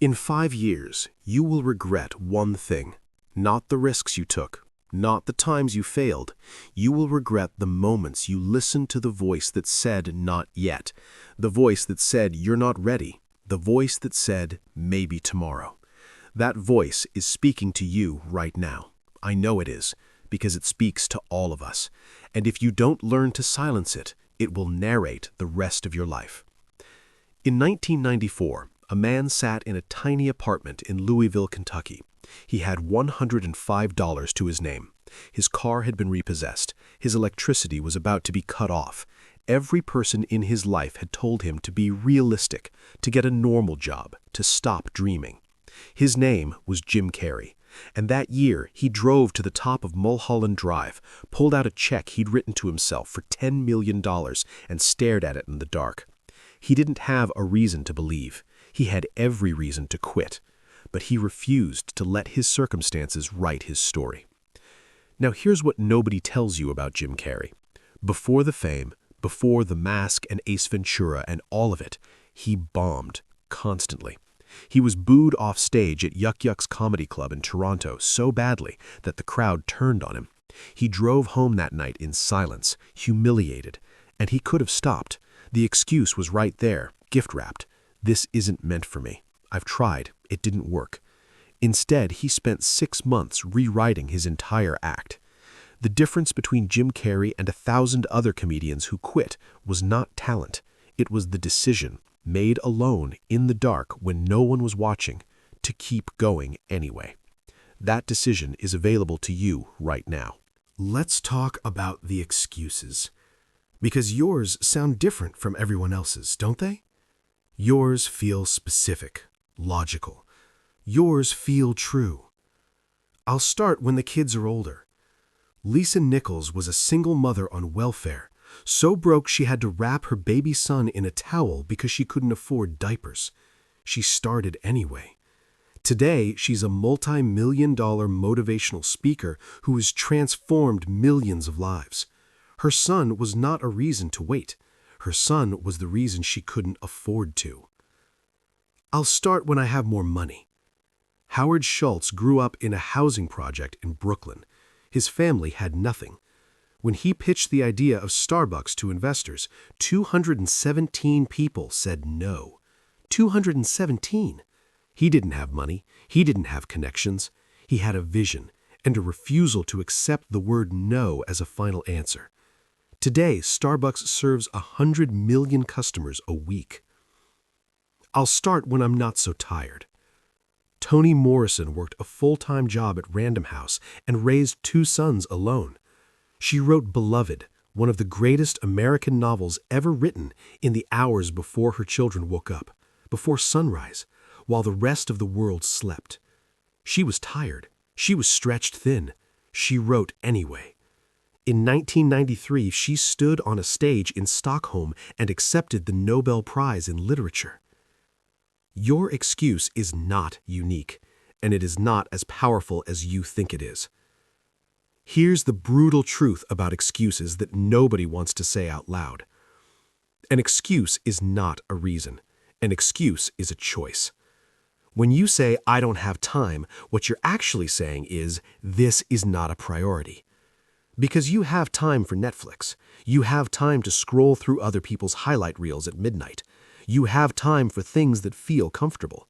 In 5 years, you will regret one thing. Not the risks you took, not the times you failed. You will regret the moments you listened to the voice that said not yet, the voice that said you're not ready, the voice that said maybe tomorrow. That voice is speaking to you right now. I know it is, because it speaks to all of us. And if you don't learn to silence it, it will narrate the rest of your life. In 1994, a man sat in a tiny apartment in Louisville, Kentucky. He had $105 to his name. His car had been repossessed. His electricity was about to be cut off. Every person in his life had told him to be realistic, to get a normal job, to stop dreaming. His name was Jim Carrey. And that year, he drove to the top of Mulholland Drive, pulled out a check he'd written to himself for $10 million, and stared at it in the dark. He didn't have a reason to believe. He had every reason to quit. But he refused to let his circumstances write his story. Now here's what nobody tells you about Jim Carrey. Before the fame, before The Mask and Ace Ventura and all of it, he bombed constantly. He was booed off stage at Yuck Yuck's Comedy Club in Toronto so badly that the crowd turned on him. He drove home that night in silence, humiliated, and he could have stopped. The excuse was right there, gift-wrapped. This isn't meant for me. I've tried. It didn't work. Instead, he spent 6 months rewriting his entire act. The difference between Jim Carrey and 1,000 other comedians who quit was not talent. It was the decision, made alone in the dark when no one was watching, to keep going anyway. That decision is available to you right now. Let's talk about the excuses. Because yours sound different from everyone else's, don't they? Yours feel specific, logical. Yours feel true. I'll start when the kids are older. Lisa Nichols was a single mother on welfare, so broke she had to wrap her baby son in a towel because she couldn't afford diapers. She started anyway. Today, she's a multi-million-dollar motivational speaker who has transformed millions of lives. Her son was not a reason to wait. Her son was the reason she couldn't afford to. I'll start when I have more money. Howard Schultz grew up in a housing project in Brooklyn. His family had nothing. When he pitched the idea of Starbucks to investors, 217 people said no. 217. He didn't have money. He didn't have connections. He had a vision and a refusal to accept the word no as a final answer. Today, Starbucks serves 100 million customers a week. I'll start when I'm not so tired. Toni Morrison worked a full-time job at Random House and raised 2 sons alone. She wrote Beloved, one of the greatest American novels ever written, in the hours before her children woke up, before sunrise, while the rest of the world slept. She was tired. She was stretched thin. She wrote anyway. In 1993, she stood on a stage in Stockholm and accepted the Nobel Prize in Literature. Your excuse is not unique, and it is not as powerful as you think it is. Here's the brutal truth about excuses that nobody wants to say out loud. An excuse is not a reason. An excuse is a choice. When you say, I don't have time, what you're actually saying is, this is not a priority. Because you have time for Netflix. You have time to scroll through other people's highlight reels at midnight. You have time for things that feel comfortable.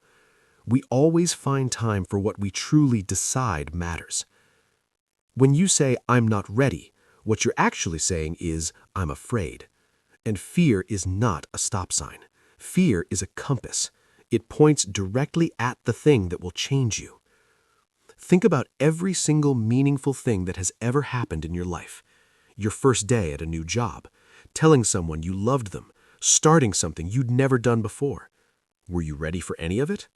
We always find time for what we truly decide matters. When you say, I'm not ready, what you're actually saying is, I'm afraid. And fear is not a stop sign. Fear is a compass. It points directly at the thing that will change you. Think about every single meaningful thing that has ever happened in your life. Your first day at a new job, telling someone you loved them, starting something you'd never done before. Were you ready for any of it?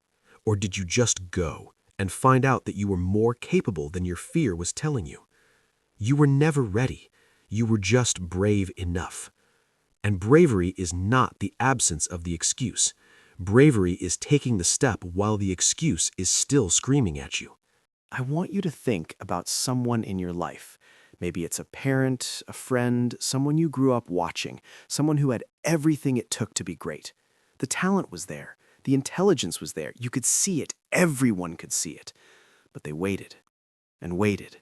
Or did you just go and find out that you were more capable than your fear was telling you? You were never ready. You were just brave enough. And bravery is not the absence of the excuse. Bravery is taking the step while the excuse is still screaming at you. I want you to think about someone in your life. Maybe it's a parent, a friend, someone you grew up watching, someone who had everything it took to be great. The talent was there. The intelligence was there. You could see it. Everyone could see it. But they waited and waited.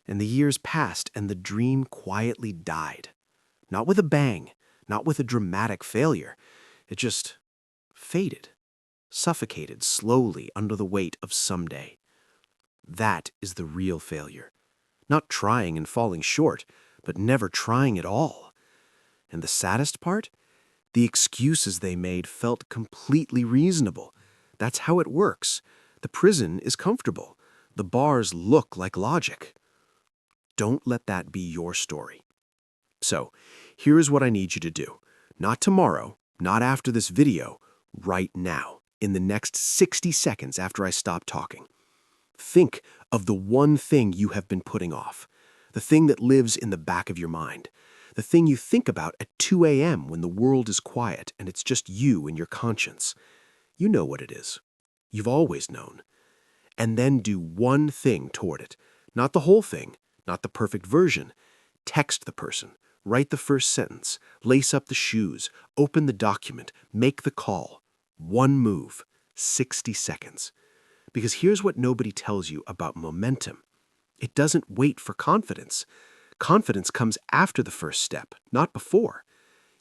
And the years passed and the dream quietly died. Not with a bang, not with a dramatic failure. It just faded, suffocated slowly under the weight of someday. That is the real failure. Not trying and falling short, but never trying at all. And the saddest part? The excuses they made felt completely reasonable. That's how it works. The prison is comfortable. The bars look like logic. Don't let that be your story. So, here is what I need you to do. Not tomorrow, not after this video, right now, in the next 60 seconds after I stop talking. Think of the one thing you have been putting off, the thing that lives in the back of your mind, the thing you think about at 2 a.m. when the world is quiet and it's just you and your conscience. You know what it is. You've always known. And then do one thing toward it. Not the whole thing, not the perfect version. Text the person. Write the first sentence. Lace up the shoes. Open the document. Make the call. One move. 60 seconds. Because here's what nobody tells you about momentum. It doesn't wait for confidence. Confidence comes after the first step, not before.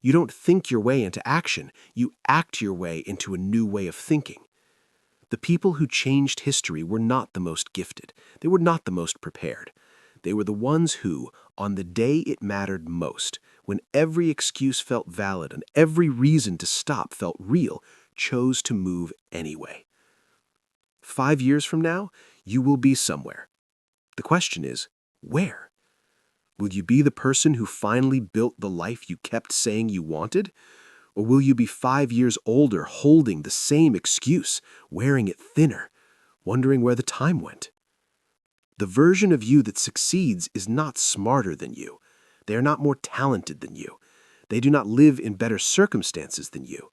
You don't think your way into action. You act your way into a new way of thinking. The people who changed history were not the most gifted. They were not the most prepared. They were the ones who, on the day it mattered most, when every excuse felt valid and every reason to stop felt real, chose to move anyway. 5 years from now, you will be somewhere. The question is, where? Will you be the person who finally built the life you kept saying you wanted? Or will you be 5 years older holding the same excuse, wearing it thinner, wondering where the time went? The version of you that succeeds is not smarter than you. They are not more talented than you. They do not live in better circumstances than you.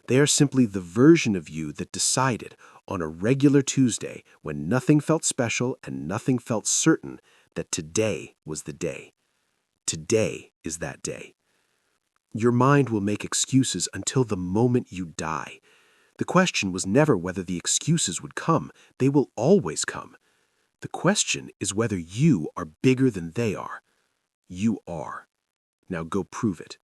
They are simply the version of you that decided on a regular Tuesday when nothing felt special and nothing felt certain that today was the day. Today is that day. Your mind will make excuses until the moment you die. The question was never whether the excuses would come. They will always come. The question is whether you are bigger than they are. You are. Now go prove it.